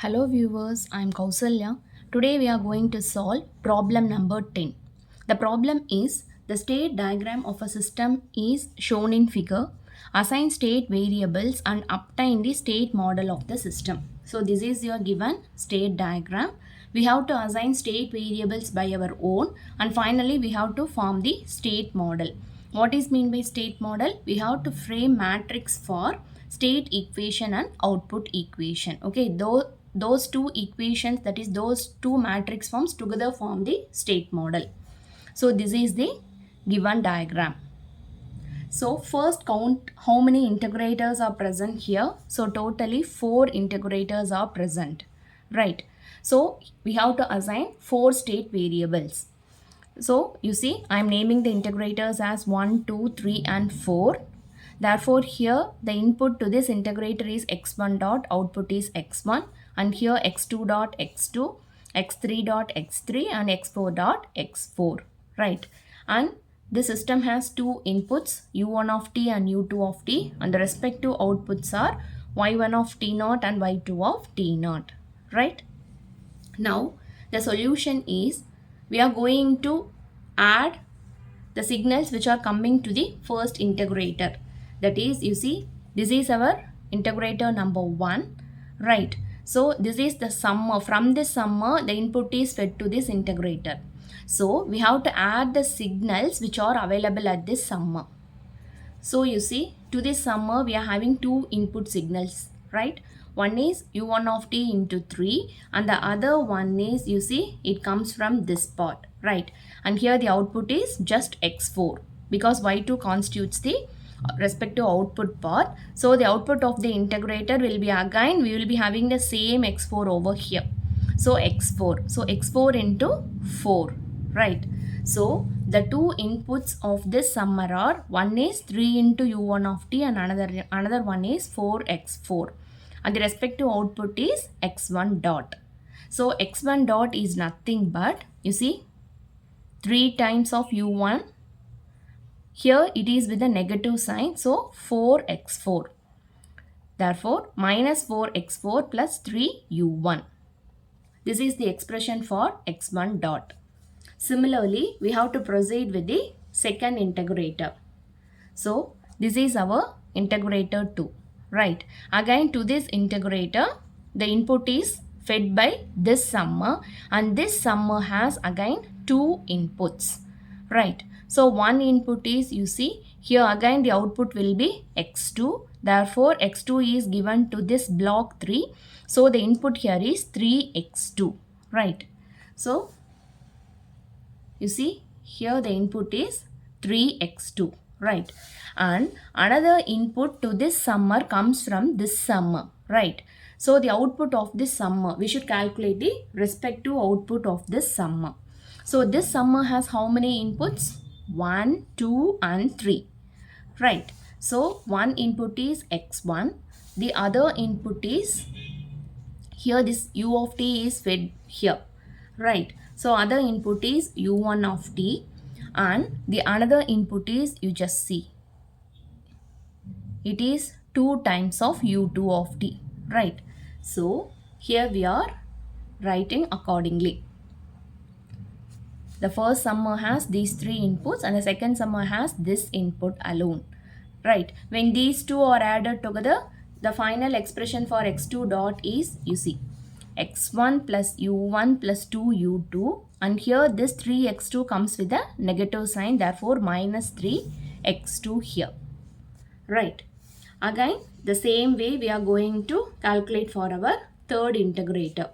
Hello viewers, I am Kausalya. Today we are going to solve problem number 10. The problem is the state diagram of a system is shown in figure. Assign state variables and obtain the state model of the system. So this is your given state diagram. We have to assign state variables by our own and finally we have to form the state model. What is mean by state model? We have to frame matrix for state equation and output equation. Okay, those two equations, that is those two matrix forms together form the state model. So this is the given diagram. So first count how many integrators are present here. So totally 4 integrators are present, right? So we have to assign 4 state variables. So you see I am naming the integrators as 1, 2, 3 and 4. Therefore here the input to this integrator is x1 dot, output is x1, and here x2 dot x2, x3 dot x3 and x4 dot x4, right? And the system has two inputs, u1 of t and u2 of t, and the respective outputs are y1 of t naught and y2 of t naught, right? Now the solution is we are going to add the signals which are coming to the first integrator. That is, you see, this is our integrator number 1, right? So this is the summer. From this summer, the input is fed to this integrator. So we have to add the signals which are available at this summer. So you see, to this summer we are having two input signals, right? One is u1 of t into 3 and the other one is, you see, it comes from this part, right? And here the output is just x4 because y2 constitutes the respective output part. So the output of the integrator will be, again we will be having the same x4 over here. So x4. So x4 into 4, right? So the two inputs of this summer are, one is 3 into u1 of t and another one is 4x4. And the respective output is x1 dot. So x1 dot is nothing but, you see, 3 times of u1. Here it is with a negative sign, so 4x4. Therefore, minus 4x4 plus 3u1. This is the expression for x1 dot. Similarly, we have to proceed with the second integrator. So, this is our integrator 2, right? Again, to this integrator, the input is fed by this summer and this summer has again two inputs, right? So, one input is, you see, here again the output will be x2. Therefore, x2 is given to this block 3. So, the input here is 3x2, right? So, you see, here the input is 3x2, right? And another input to this summer comes from this summer, right? So the output of this summer, we should calculate the respective output of this summer. So this summer has how many inputs? 1, 2 and 3, right? So one input is x1, the other input is, here this u of t is fed here, right? So other input is u1 of t and the another input is, you just see, it is 2 times of u2 of t, right? So here we are writing accordingly. The first summer has these three inputs and the second summer has this input alone, right? When these two are added together, the final expression for x2 dot is, you see, x1 plus u1 plus 2u2, and here this 3x2 comes with a negative sign, therefore minus 3x2 here, right? Again, the same way we are going to calculate for our third integrator.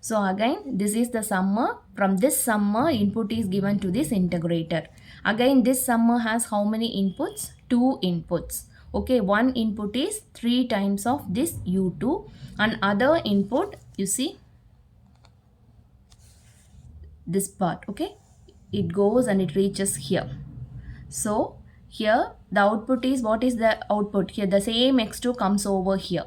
So again, this is the summer. From this summer, input is given to this integrator. Again, this summer has how many inputs? 2 inputs. Okay, one input is 3 times of this u2 and other input, you see, this part, okay, it goes and it reaches here. So here the output is, what is the output? Here the same x2 comes over here.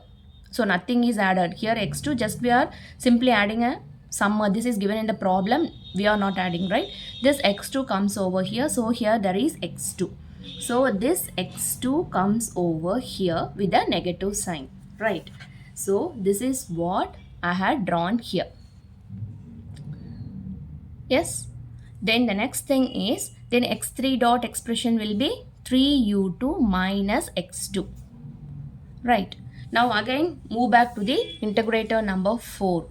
So nothing is added. Here x2, just we are simply adding a summer. This is given in the problem. We are not adding, right? This x2 comes over here. So here there is x2. So this x2 comes over here with a negative sign, right? So this is what I had drawn here. Yes. Then the next thing is, then x3 dot expression will be 3u2 minus x2. Right. Now again move back to the integrator number 4.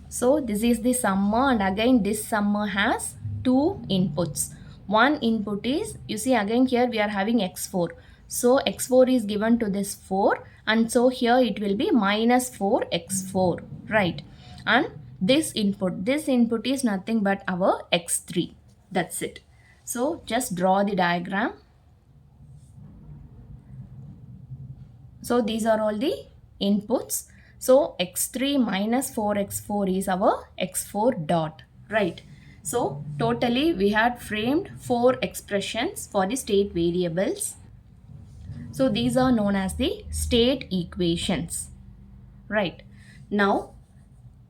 So this is the summer, and again this summer has two inputs. One input is, you see again here we are having x4. So x4 is given to this 4, and so here it will be minus 4x4, right? And this input is nothing but our x3. That's it. So just draw the diagram. So these are all the inputs. So x3 minus 4x4 is our x4 dot, right? So totally we had framed 4 expressions for the state variables. So these are known as the state equations, right? Now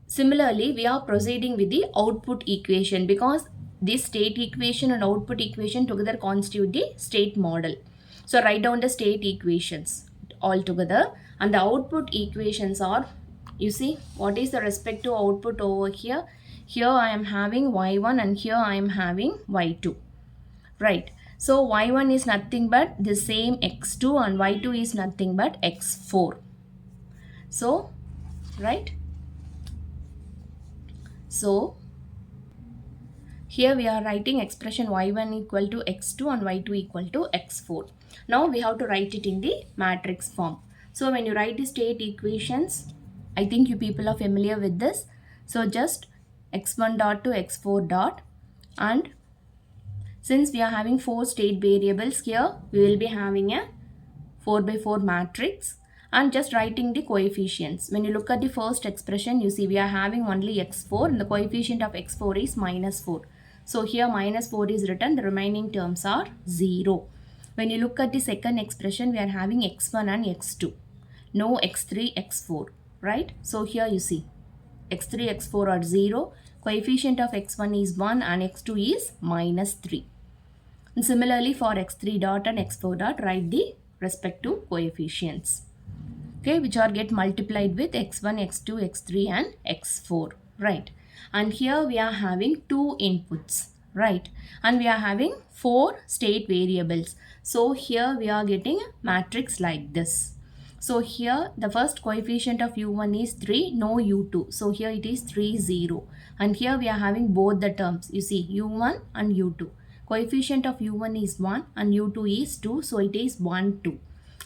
similarly, we are proceeding with the output equation, because this state equation and output equation together constitute the state model. So write down the state equations all together, and the output equations are, you see what is the respective output over here. Here I am having y1 and here I am having y2, right? So y1 is nothing but the same x2 and y2 is nothing but x4. So right. So here we are writing expression y1 equal to x2 and y2 equal to x4. Now we have to write it in the matrix form. So when you write the state equations, I think you people are familiar with this. So just x1 dot to x4 dot, and since we are having 4 state variables here, we will be having a 4 by 4 matrix and just writing the coefficients. When you look at the first expression, you see we are having only x4 and the coefficient of x4 is minus 4. So here minus 4 is written, the remaining terms are 0. When you look at the second expression, we are having x1 and x2. No x3, x4, right? So here you see x3, x4 are 0. Coefficient of x1 is 1 and x2 is minus 3. And similarly for x3 dot and x4 dot, write the respective coefficients, okay, which are get multiplied with x1, x2, x3 and x4, right? And here we are having two inputs, right? And we are having 4 state variables. So here we are getting a matrix like this. So here the first coefficient of u1 is 3, no u2. So here it is 3, 0. And here we are having both the terms. You see u1 and u2. Coefficient of u1 is 1 and u2 is 2. So it is 1, 2.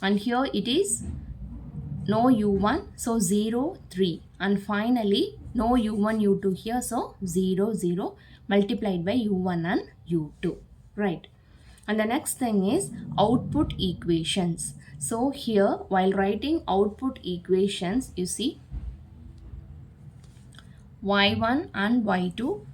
And here it is no u1, so 0, 3. And finally no u1, u2 here, so 0, 0 multiplied by u1 and u2, right? And the next thing is output equations. So here while writing output equations, you see y1 and y2,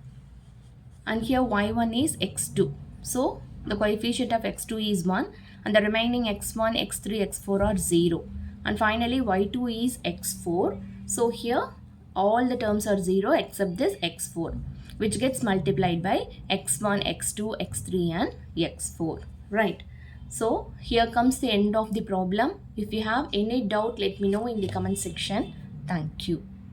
and here y1 is x2. So the coefficient of x2 is 1 and the remaining x1, x3, x4 are 0. And finally y2 is x4. So here all the terms are 0 except this x4, which gets multiplied by x1, x2, x3 and x4, right? So here comes the end of the problem. If you have any doubt, let me know in the comment section. Thank you.